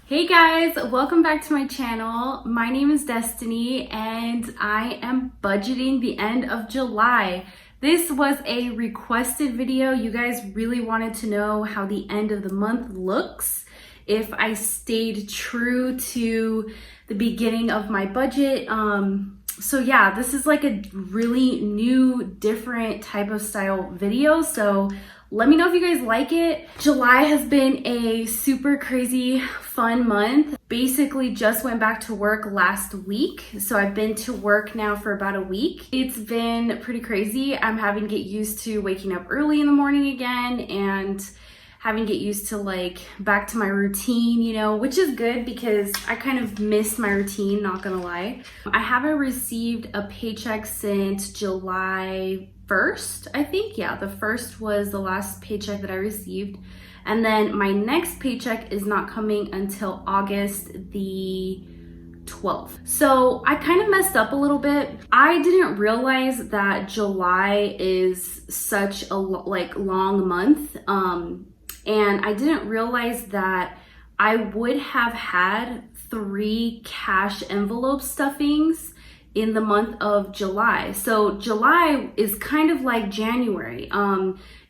Hey guys, welcome back to my channel. My name is Destiny and I am budgeting the end of July. This was a requested video. You guys really wanted to know how the end of the month looks, if I stayed true to the beginning of my budget. So yeah, this is like a really new, different type of style video. So let me know if you guys like it. July has been a super crazy fun month. Basically just went back to work last week. So I've been to work now for about a week. It's been pretty crazy. I'm having to get used to waking up early in the morning again and having to get used to like back to my routine, you know, which is good because I kind of missed my routine, not gonna lie. I haven't received a paycheck since July 1st, I think. Yeah, the 1st was the last paycheck that I received. And then my next paycheck is not coming until August the 12th. So I kind of messed up a little bit. I didn't realize that July is such a long month. And I didn't realize that I would have had 3 cash envelope stuffings in the month of July. So July is kind of like January.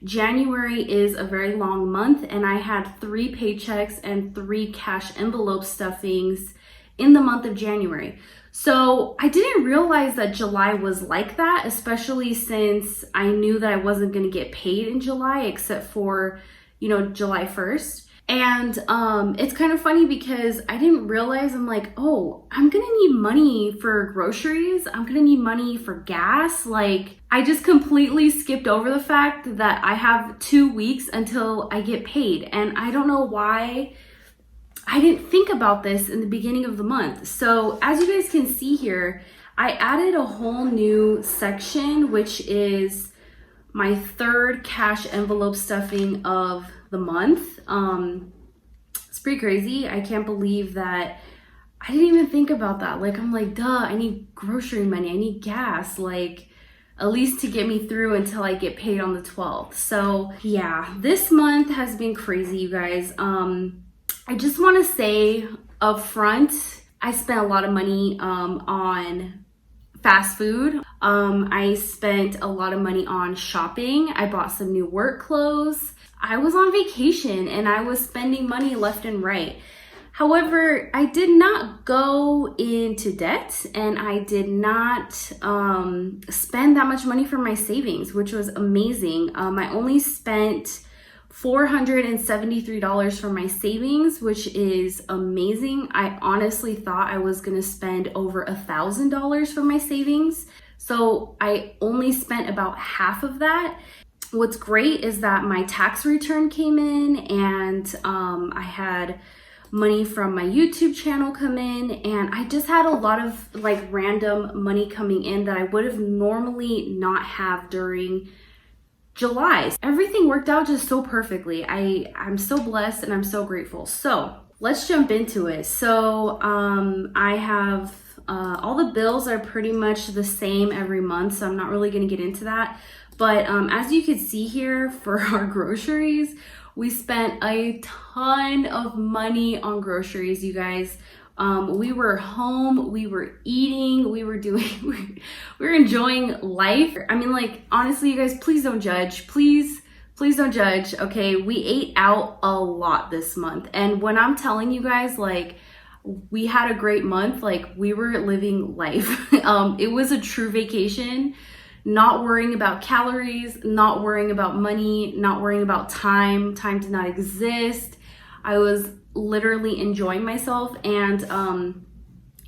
January is a very long month and I had 3 paychecks and 3 cash envelope stuffings in the month of January. So I didn't realize that July was like that, especially since I knew that I wasn't gonna get paid in July except for, you know, July 1st. And it's kind of funny because I didn't realize, I'm like, oh, I'm gonna need money for groceries. I'm gonna need money for gas. Like, I just completely skipped over the fact that I have 2 weeks until I get paid. And I don't know why I didn't think about this in the beginning of the month. So as you guys can see here, I added a whole new section, which is my 3rd cash envelope stuffing of the month. It's pretty crazy. I can't believe that I didn't even think about that. Like, I'm like, duh, I need grocery money. I need gas, like at least to get me through until I get paid on the 12th. So yeah, this month has been crazy, you guys. I just want to say up front, I spent a lot of money on fast food. I spent a lot of money on shopping. I bought some new work clothes. I was on vacation and I was spending money left and right. However, I did not go into debt and I did not spend that much money for my savings, which was amazing. I only spent $473 for my savings, which is amazing. I honestly thought I was gonna spend over $1,000 for my savings. So I only spent about half of that. What's great is that my tax return came in and I had money from my YouTube channel come in, and I just had a lot of like random money coming in that I would have normally not have during July. Everything worked out just so perfectly. I'm so blessed and I'm so grateful. So let's jump into it. So I have all the bills are pretty much the same every month, so I'm not really gonna get into that. But as you can see here, for our groceries, we spent a ton of money on groceries, you guys. We were home, we were eating, we were enjoying life. I mean, like, honestly, you guys, please don't judge. Please don't judge, okay? We ate out a lot this month. And when I'm telling you guys, like, we had a great month, like, we were living life. It was a true vacation, not worrying about calories, not worrying about money, not worrying about time. Time did not exist. I was literally enjoying myself, and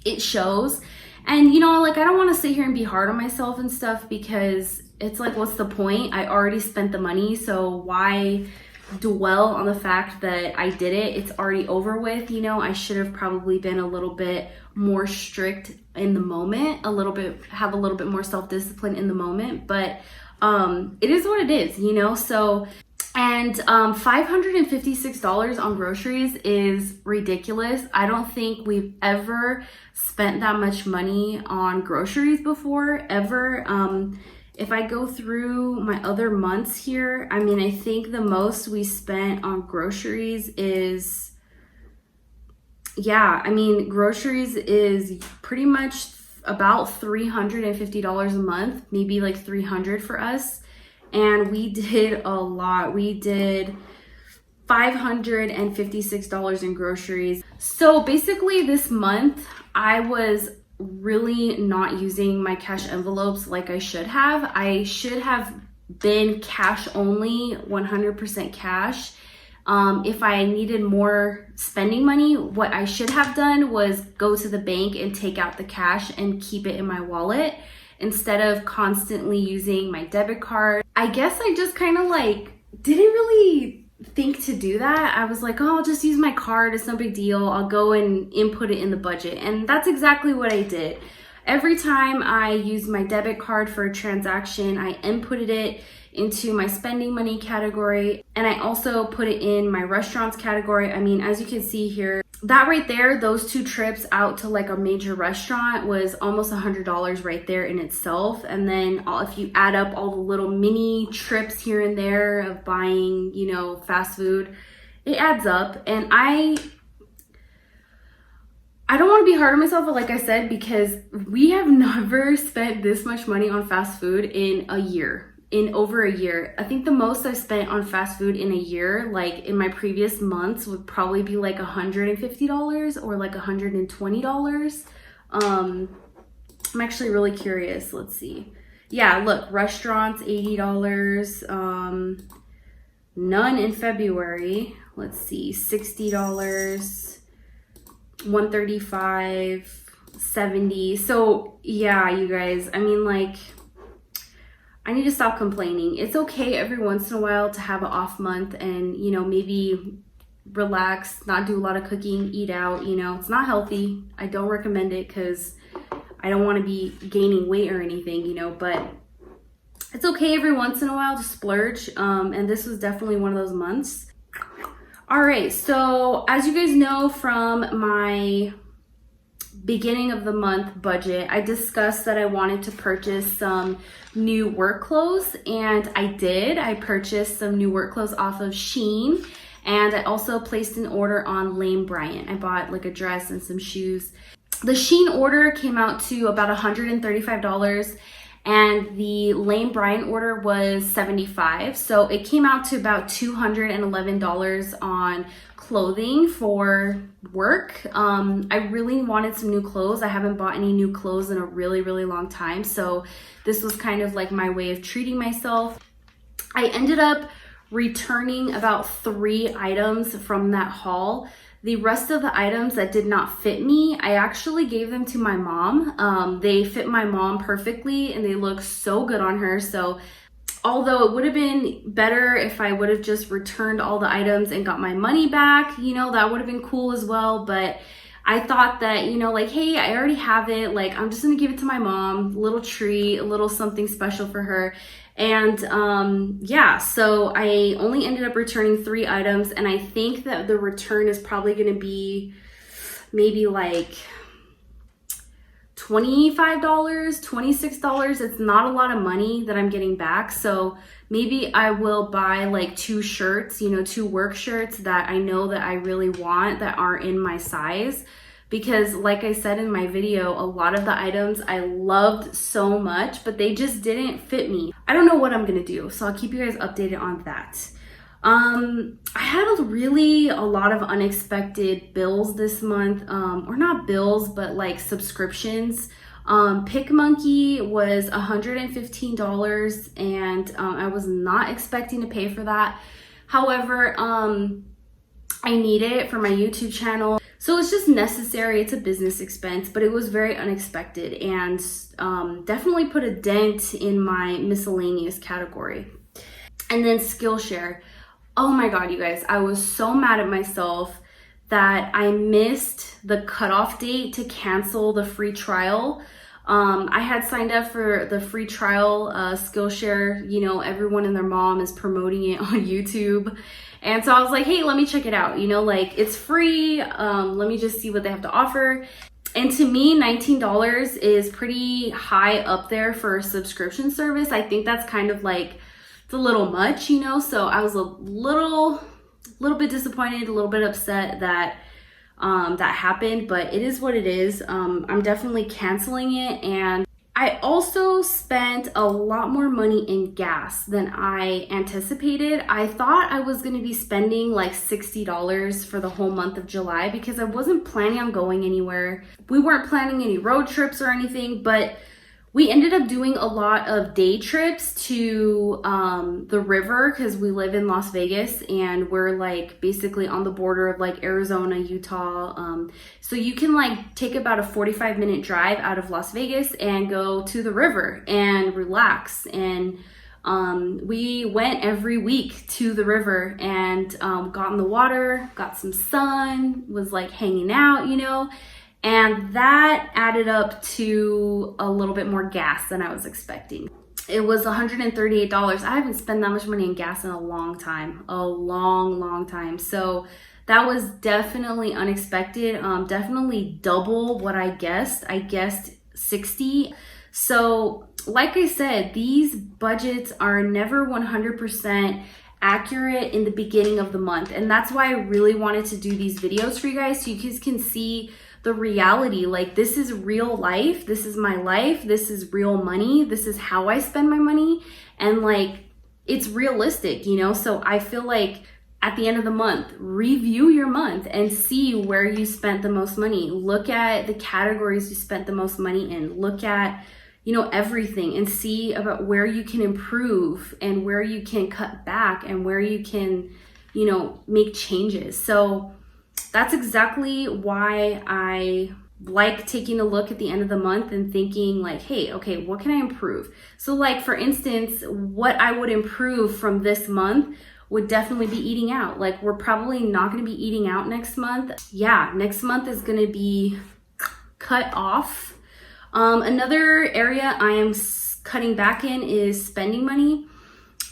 it shows. And you know, like, I don't want to sit here and be hard on myself and stuff because it's like, what's the point? I already spent the money, so why dwell on the fact that I did it? It's already over with. You know, I should have probably been a little bit more strict in the moment, have a little bit more self-discipline in the moment, but it is what it is, you know. So, and $556 on groceries is ridiculous. I don't think we've ever spent that much money on groceries before, ever. If I go through my other months here, I mean, I think the most we spent on groceries is yeah, I mean, groceries is pretty much about $350 a month, maybe like 300 for us. And we did a lot. We did $556 in groceries. So basically this month I was really not using my cash envelopes like I should have. I should have been cash only, 100% cash. If I needed more spending money, what I should have done was go to the bank and take out the cash and keep it in my wallet instead of constantly using my debit card. I guess I just kind of like didn't really think to do that. I was like, oh, I'll just use my card. It's no big deal. I'll go and input it in the budget. And that's exactly what I did. Every time I used my debit card for a transaction, I inputted it into my spending money category, and I also put it in my restaurants category. I mean, as you can see here, that right there, those 2 trips out to like a major restaurant was almost $100 right there in itself. And then if you add up all the little mini trips here and there of buying, you know, fast food, it adds up. And I don't want to be hard on myself, but like I said, because we have never spent this much money on fast food in a year. In over a year. I think the most I've spent on fast food in a year, like in my previous months, would probably be like $150 or like $120. I'm actually really curious. Let's see. Yeah, look, restaurants, $80. None in February. Let's see, $60, $135, $70. So yeah, you guys, I mean, like, I need to stop complaining. It's okay every once in a while to have an off month and, you know, maybe relax, not do a lot of cooking, eat out, you know. It's not healthy. I don't recommend it because I don't want to be gaining weight or anything, you know, but it's okay every once in a while to splurge. And this was definitely one of those months. All right, so as you guys know from my beginning of the month budget, I discussed that I wanted to purchase some new work clothes, and I did. I purchased some new work clothes off of Shein, and I also placed an order on Lane Bryant. I bought like a dress and some shoes. The Shein order came out to about $135, and the Lane Bryant order was $75. So it came out to about $211 on clothing for work. I really wanted some new clothes. I haven't bought any new clothes in a really, really long time. So this was kind of like my way of treating myself. I ended up returning about 3 items from that haul. The rest of the items that did not fit me, I actually gave them to my mom. They fit my mom perfectly and they look so good on her. So although it would have been better if I would have just returned all the items and got my money back, you know, that would have been cool as well. But I thought that, you know, like, hey, I already have it. Like, I'm just gonna give it to my mom, a little treat, a little something special for her. And yeah, so I only ended up returning 3 items, and I think that the return is probably gonna be maybe like $25, $26. It's not a lot of money that I'm getting back. So maybe I will buy like 2 shirts, you know, 2 work shirts that I know that I really want that aren't in my size. Because like I said in my video, a lot of the items I loved so much, but they just didn't fit me. I don't know what I'm gonna do, so I'll keep you guys updated on that. I had a lot of unexpected bills this month, or not bills, but like subscriptions. PicMonkey was $115, and I was not expecting to pay for that. However, I need it for my YouTube channel. So it's just necessary. It's a business expense, but it was very unexpected and definitely put a dent in my miscellaneous category. And then Skillshare. Oh my God, you guys, I was so mad at myself that I missed the cutoff date to cancel the free trial. I had signed up for the free trial Skillshare. You know, everyone and their mom is promoting it on YouTube. And so I was like, hey, let me check it out. You know, like, it's free. Let me just see what they have to offer. And to me, $19 is pretty high up there for a subscription service. I think that's kind of like, it's a little much, you know? So I was a little bit disappointed, a little bit upset that that happened, but it is what it is. I'm definitely canceling it. And I also spent a lot more money in gas than I anticipated. I thought I was gonna be spending like $60 for the whole month of July because I wasn't planning on going anywhere. We weren't planning any road trips or anything, but we ended up doing a lot of day trips to the river because we live in Las Vegas and we're like basically on the border of like Arizona, Utah. So you can like take about a 45-minute drive out of Las Vegas and go to the river and relax. And we went every week to the river and got in the water, got some sun, was like hanging out, you know. And that added up to a little bit more gas than I was expecting. It was $138. I haven't spent that much money in gas in a long time, a long time. So that was definitely unexpected, definitely double what I guessed. I guessed 60. So like I said, these budgets are never 100% accurate in the beginning of the month. And that's why I really wanted to do these videos for you guys so you guys can see the reality. Like, this is real life, this is my life, this is real money, this is how I spend my money, and like it's realistic, you know. So I feel like at the end of the month, review your month and see where you spent the most money. Look at the categories you spent the most money in, look at, you know, everything, and see about where you can improve and where you can cut back and where you can, you know, make changes. So that's exactly why I like taking a look at the end of the month and thinking like, hey, okay, what can I improve? So like, for instance, what I would improve from this month would definitely be eating out. Like, we're probably not going to be eating out next month. Yeah, next month is going to be cut off. Another area I am cutting back in is spending money.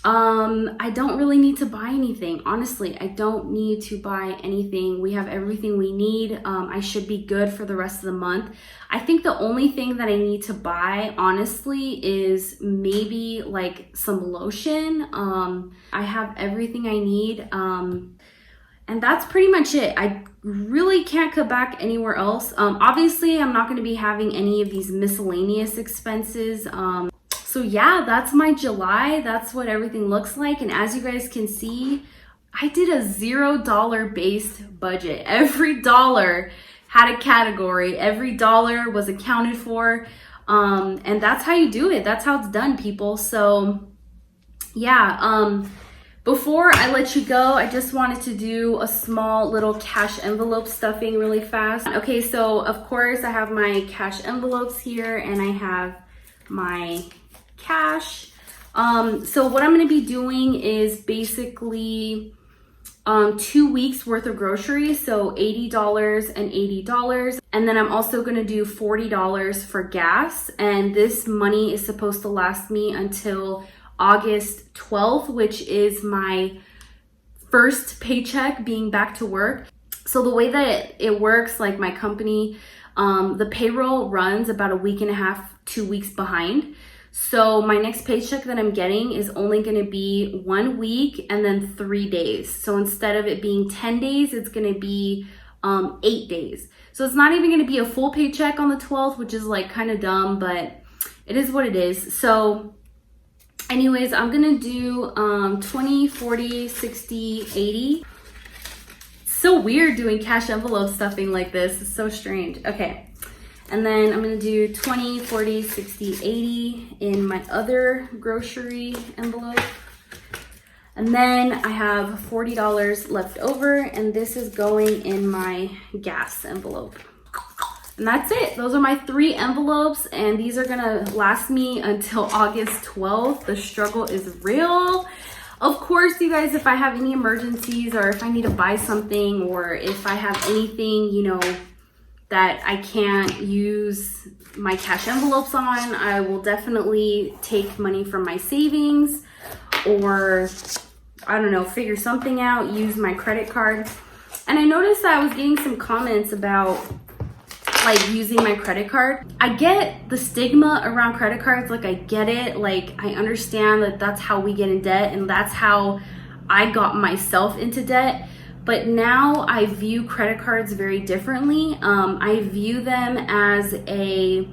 I don't really need to buy anything. Honestly, I don't need to buy anything. We have everything we need. I should be good for the rest of the month. I think the only thing that I need to buy, honestly, is maybe like some lotion. I have everything I need. And that's pretty much it. I really can't cut back anywhere else. Obviously, I'm not going to be having any of these miscellaneous expenses. So yeah, that's my July. That's what everything looks like. And as you guys can see, I did a $0 based budget. Every dollar had a category. Every dollar was accounted for. And that's how you do it. That's how it's done, people. So yeah, before I let you go, I just wanted to do a small little cash envelope stuffing really fast. Okay, so of course I have my cash envelopes here and I have my cash. So what I'm going to be doing is basically 2 weeks worth of groceries, so $80 and $80, and then I'm also going to do $40 for gas, and this money is supposed to last me until August 12th, which is my first paycheck being back to work. So the way that it works, like my company, the payroll runs about a week and a half, 2 weeks behind. So my next paycheck that I'm getting is only going to be 1 week and then 3 days. So instead of it being 10 days, it's going to be 8 days. So it's not even going to be a full paycheck on the 12th, which is like kind of dumb, but it is what it is. So anyways, I'm going to do 20, 40, 60, 80. It's so weird doing cash envelope stuffing like this. It's so strange. Okay. And then I'm gonna do 20, 40, 60, 80 in my other grocery envelope. And then I have $40 left over, and this is going in my gas envelope. And that's it. Those are my 3 envelopes, and these are gonna last me until August 12th. The struggle is real. Of course, you guys, if I have any emergencies or if I need to buy something or if I have anything, you know, that I can't use my cash envelopes on, I will definitely take money from my savings or, I don't know, figure something out, use my credit card. And I noticed that I was getting some comments about like using my credit card. I get the stigma around credit cards, like I get it, like I understand that that's how we get in debt and that's how I got myself into debt. But now I view credit cards very differently. I view them as a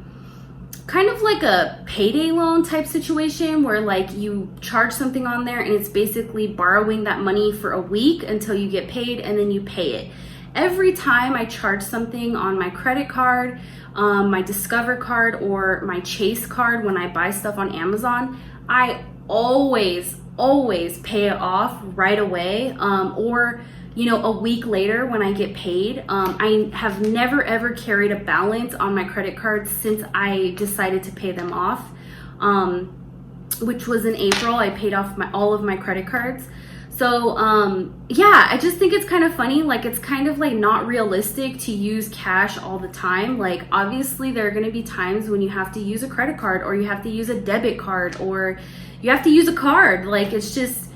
kind of like a payday loan type situation where like you charge something on there and it's basically borrowing that money for a week until you get paid, and then you pay it. Every time I charge something on my credit card, my Discover card, or my Chase card when I buy stuff on Amazon, I always pay it off right away, or a week later when I get paid. I have never ever carried a balance on my credit cards since I decided to pay them off, which was in April. I paid off all of my credit cards. So yeah, I just think it's kind of funny. Like, it's kind of like not realistic to use cash all the time. Like, obviously there are going to be times when you have to use a credit card, or you have to use a debit card, or you have to use a card. Like, it's just,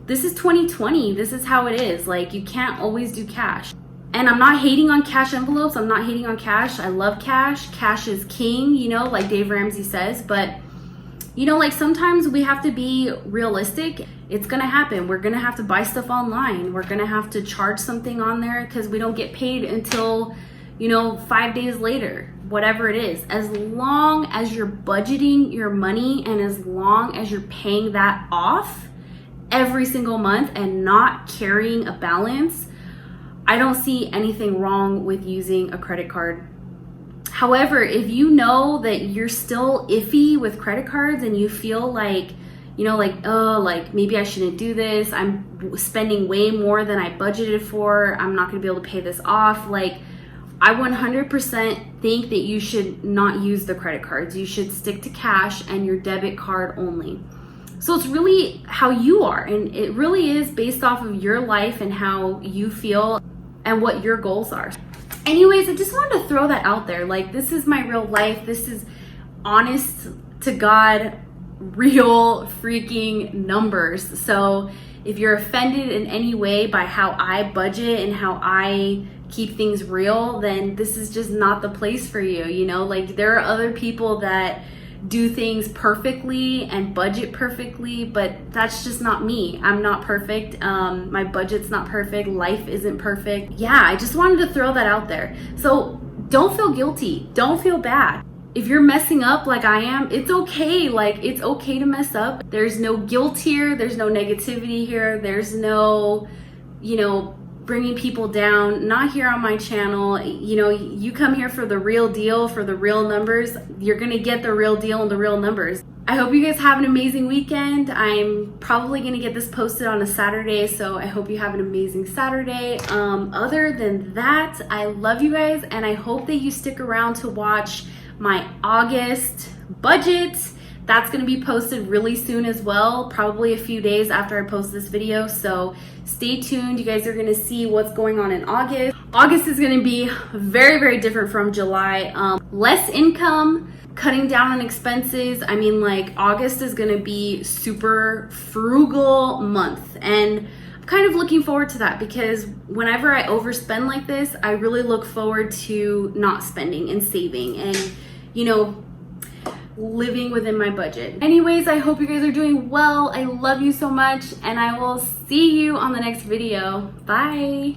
this is 2020. This is how it is. Like, you can't always do cash. And I'm not hating on cash envelopes. I'm not hating on cash. I love cash. Cash is king, like Dave Ramsey says. But, like, sometimes we have to be realistic. It's going to happen. We're going to have to buy stuff online. We're going to have to charge something on there because we don't get paid until, 5 days later, whatever it is. As long as you're budgeting your money and as long as you're paying that off every single month and not carrying a balance, I don't see anything wrong with using a credit card. However, if you know that you're still iffy with credit cards and you feel like, maybe I shouldn't do this, I'm spending way more than I budgeted for, I'm not gonna be able to pay this off, like, I 100% think that you should not use the credit cards. You should stick to cash and your debit card only. So it's really how you are, and it really is based off of your life and how you feel and what your goals are. Anyways, I just wanted to throw that out there. Like, this is my real life. This is honest to God, real freaking numbers. So if you're offended in any way by how I budget and how I keep things real, then this is just not the place for you. Like, there are other people that do things perfectly and budget perfectly, but that's just not me. I'm not perfect. My budget's not perfect. Life isn't perfect. Yeah, I just wanted to throw that out there. So don't feel guilty. Don't feel bad. If you're messing up like I am, it's okay. Like, it's okay to mess up. There's no guilt here. There's no negativity here. There's no, bringing people down. Not here on my channel. You come here for the real deal, for the real numbers. You're gonna get the real deal and the real numbers. I hope you guys have an amazing weekend. I'm probably gonna get this posted on a Saturday, so I hope you have an amazing Saturday. Other than that, I love you guys, and I hope that you stick around to watch my August budget. That's going to be posted really soon as well, probably a few days after I post this video. So stay tuned. You guys are going to see what's going on in August. August is going to be very, very different from July. Less income, cutting down on expenses. I mean, like, August is going to be super frugal month. And I'm kind of looking forward to that because whenever I overspend like this, I really look forward to not spending and saving and, living within my budget. Anyways, I hope you guys are doing well. I love you so much, and I will see you on the next video. Bye.